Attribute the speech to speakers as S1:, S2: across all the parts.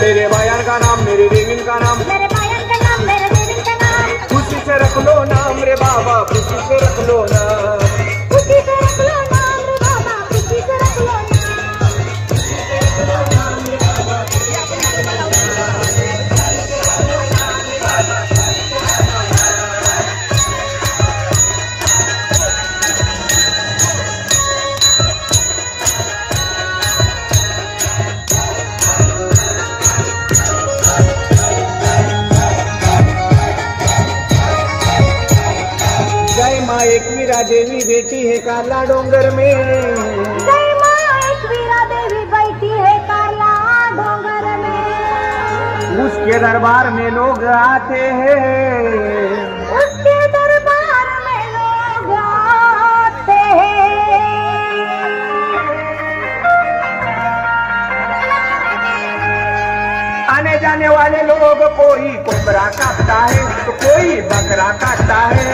S1: मेरे बायान का नाम मेरे देवी का नाम,
S2: मेरे बायान का नाम मेरे देवी का नाम।
S1: खुशी से रख लो नाम रे बाबा, खुशी से रख लो नाम,
S2: खुशी से रख लो नाम रे बाबा, खुशी से रख लो नाम।
S1: जय माँ एकवीरा देवी बेटी है काला डोंगर में,
S2: जय माँ एकवीरा देवी बैठी है काला डोंगर में।
S1: उसके दरबार में लोग आते हैं,
S2: उसके दरबार में लोग आते हैं।
S1: आने जाने वाले लोग कोई कोबरा काटता है तो कोई बकरा काटता है,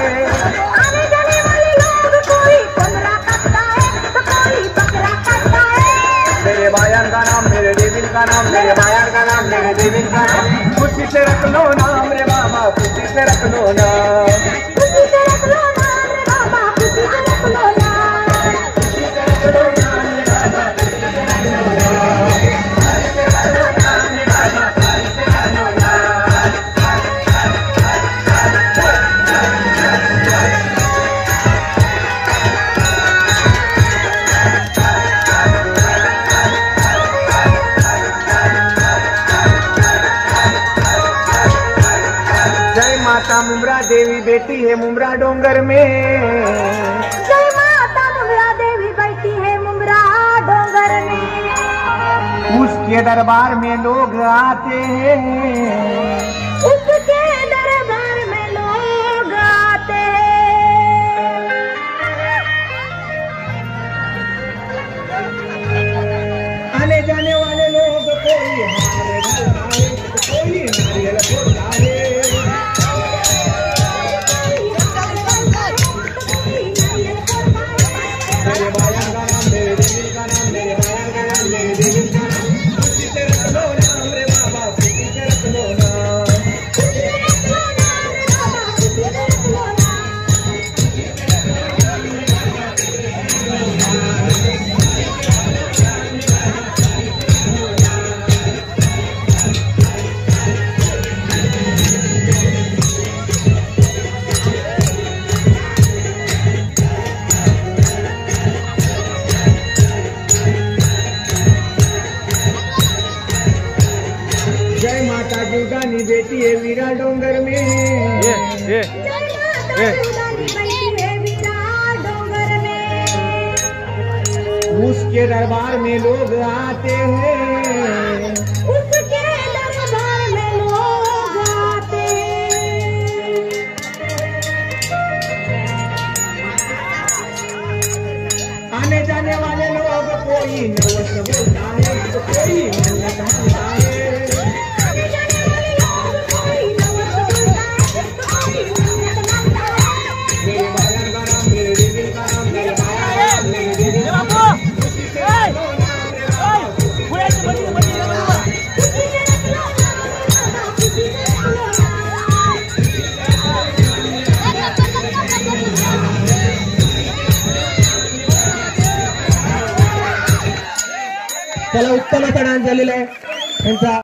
S2: आने जाने वाले लोग कोई कोबरा काटता है तो कोई बकरा काटता है।
S1: मेरे बायान का नाम मेरे देवी का नाम, मेरे बायान का नाम मेरे देवी का नाम, खुशी से रख लो नाम रे बाबा, खुशी से रख लो नाम,
S2: खुशी से रख लो नाम रे बाबा, खुशी से रख लो नाम।
S1: जय माता मुमरा देवी बेटी है मुमरा डोंगर में,
S2: जय माता मुमरा देवी बैठी है मुमरा डोंगर में।
S1: उसके दरबार में लोग आते हैं,
S2: उसके दरबार में लोग आते हैं।
S1: आने जाने वाले लोग कोई हार ढलता है कोई नारियल फोड़ता है, मेरे बायान का नाम मेरे देवी का नाम, मेरे बायान का नाम मेरे देवी का नाम, खुशी से रख लो नाम रे बाबा, खुशी से रख लो नाम, जय माता जुगानी बेटी है वीरा डोंगर में,
S2: जय माता जुगानी बैठी है वीरा डोंगर में।
S1: उसके दरबार में लोग आते हैं,
S2: उसके दरबार में लोग आते हैं।
S1: आने जाने वाले लोग कोई नवस बोलता है तो कोई मन्नत मांगता है,
S2: आने जाने वाले लोग कोई नवस बोलता है तो कोई मन्नत मांगता है।
S1: मेरे बायान का नाम मेरे देवी का नाम, मेरे बायान का नाम मेरे देवी का नाम, खुशी से रख लो नाम रे बाबा, खुशी से रख लो नाम,
S2: खुशी से रख लो नाम, खुशी से रख लो नाम।
S1: त्याला उत्तम असा डान्स झालेला आहे त्यांचा.